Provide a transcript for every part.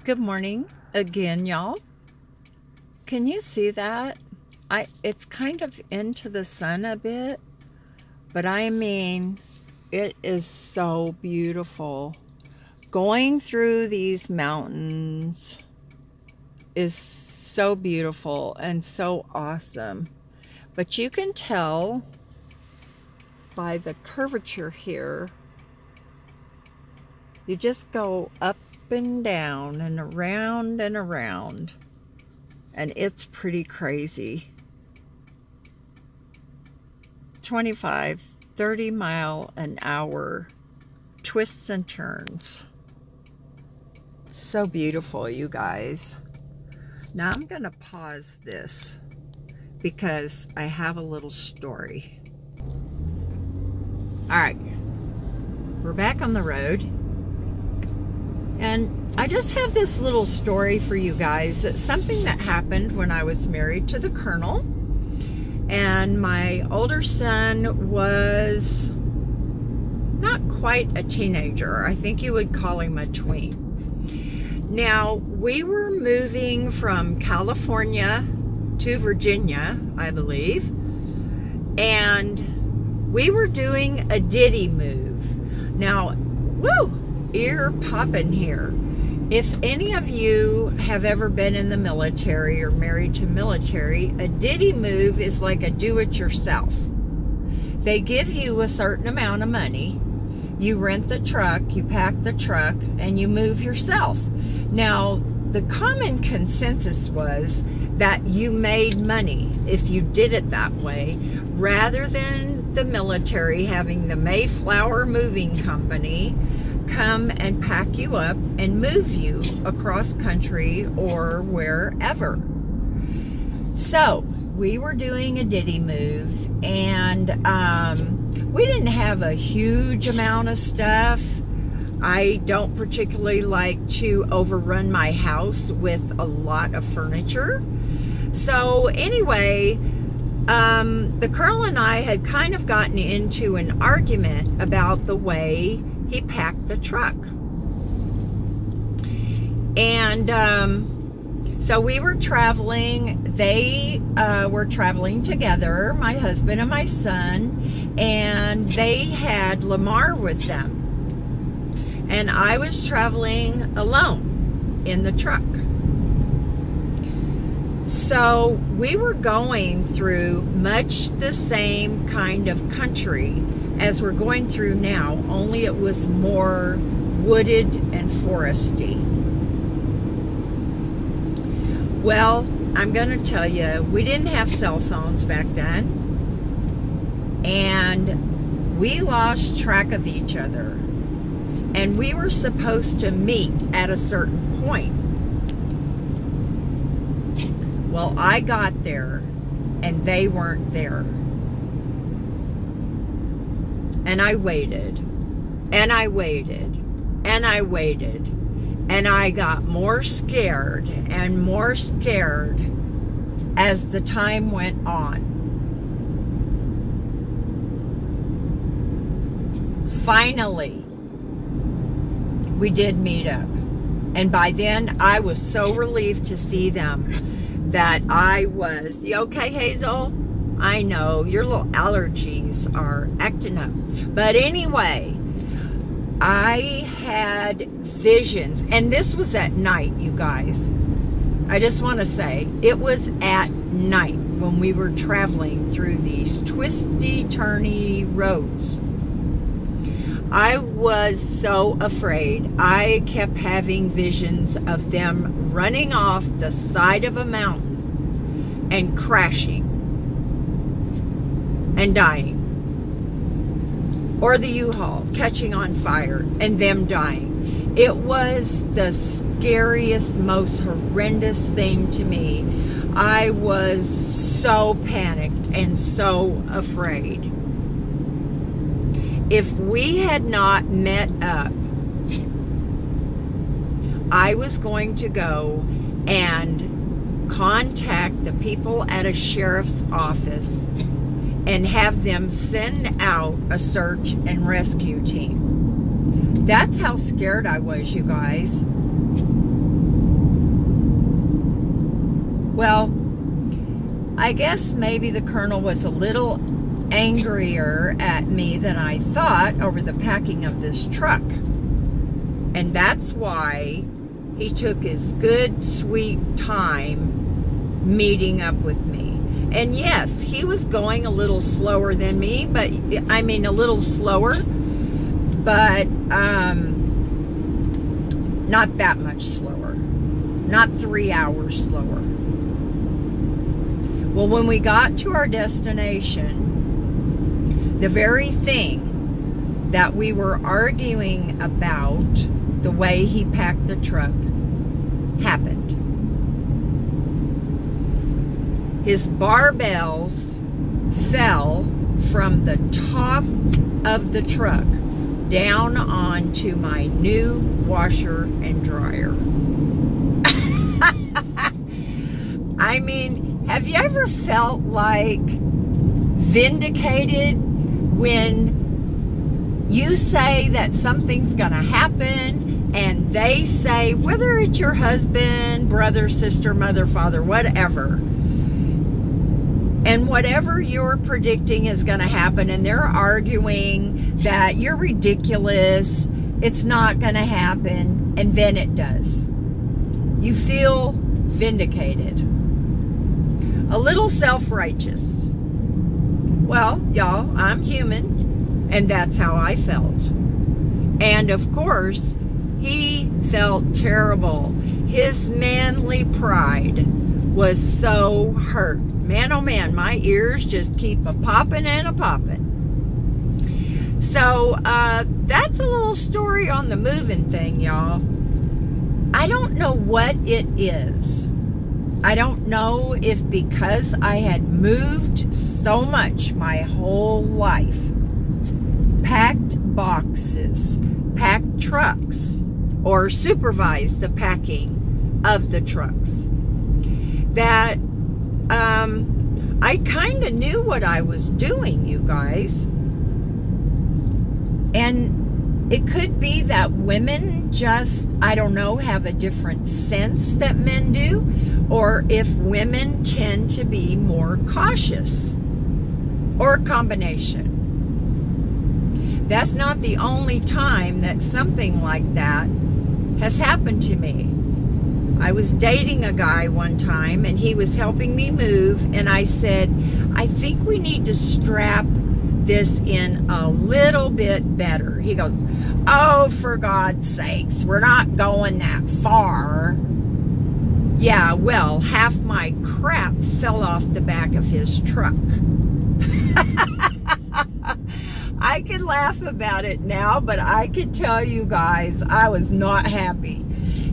Good morning again, y'all. Can you see that? It's kind of into the sun a bit, but I mean, it is so beautiful. Going through these mountains is so beautiful and so awesome. But you can tell by the curvature here, you just go up and down and around, and it's pretty crazy. 25, 30 mile an hour twists and turns. So beautiful, you guys. Now I'm gonna pause this because I have a little story. All right, we're back on the road. And I just have this little story for you guys. It's something that happened when I was married to the Colonel. And my older son was not quite a teenager. I think you would call him a tween. Now, we were moving from California to Virginia, I believe. And we were doing a ditty move. Now, woo! Ear popping here. If any of you have ever been in the military or married to military, a ditty move is like a do-it-yourself. They give you a certain amount of money, you rent the truck, you pack the truck, and you move yourself. Now, the common consensus was that you made money if you did it that way, rather than the military having the Mayflower moving company come and pack you up and move you across country or wherever. So we were doing a ditty move, and we didn't have a huge amount of stuff. I don't particularly like to overrun my house with a lot of furniture. So anyway, the Colonel and I had kind of gotten into an argument about the way he packed the truck. And so we were traveling. They were traveling together, my husband and my son, and they had Lamar with them. And I was traveling alone in the truck. So we were going through much the same kind of country as we're going through now, only it was more wooded and foresty. Well, I'm going to tell you, we didn't have cell phones back then, and we lost track of each other, and we were supposed to meet at a certain point. Well, I got there, and they weren't there. And I waited, and I waited, and I waited, and I got more scared and more scared as the time went on. Finally, we did meet up, and by then I was so relieved to see them that I was, you okay, Hazel? I know, your little allergies are acting up. But anyway, I had visions. And this was at night, you guys. I just want to say, it was at night when we were traveling through these twisty, turny roads. I was so afraid. I kept having visions of them running off the side of a mountain and crashing and dying, or the U-Haul catching on fire and them dying. It was the scariest, most horrendous thing to me. I was so panicked and so afraid. If we had not met up, I was going to go and contact the people at a sheriff's office and have them send out a search and rescue team. That's how scared I was, you guys. Well, I guess maybe the Colonel was a little angrier at me than I thought over the packing of this truck. And that's why he took his good, sweet time meeting up with me. And yes, he was going a little slower than me, but I mean a little slower, but not that much slower. Not 3 hours slower. Well, when we got to our destination, the very thing that we were arguing about, the way he packed the truck, happened. His barbells fell from the top of the truck down onto my new washer and dryer. I mean, have you ever felt like vindicated when you say that something's gonna happen and they say, whether it's your husband, brother, sister, mother, father, whatever, and whatever you're predicting is gonna happen, and they're arguing that you're ridiculous, it's not gonna happen, and then it does. You feel vindicated. A little self-righteous. Well, y'all, I'm human, and that's how I felt. And of course, he felt terrible. His manly pride was so hurt. Man, oh man, my ears just keep a-popping and a-popping. So, that's a little story on the moving thing, y'all. I don't know what it is. I don't know if because I had moved so much my whole life, packed boxes, packed trucks, or supervised the packing of the trucks, that I kind of knew what I was doing, you guys. And it could be that women just, I don't know, have a different sense that men do, or if women tend to be more cautious, or a combination. That's not the only time that something like that has happened to me. I was dating a guy one time, and he was helping me move, and I said, I think we need to strap this in a little bit better. He goes, oh, for God's sakes, we're not going that far. Yeah, well, half my crap fell off the back of his truck. I can laugh about it now, but I can tell you guys, I was not happy.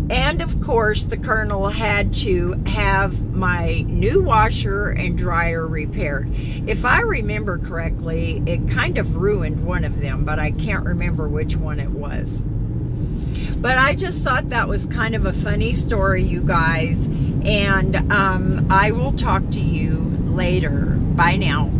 And of course, the Colonel had to have my new washer and dryer repaired. If I remember correctly, it kind of ruined one of them, but I can't remember which one it was. But I just thought that was kind of a funny story, you guys. And I will talk to you later. Bye now.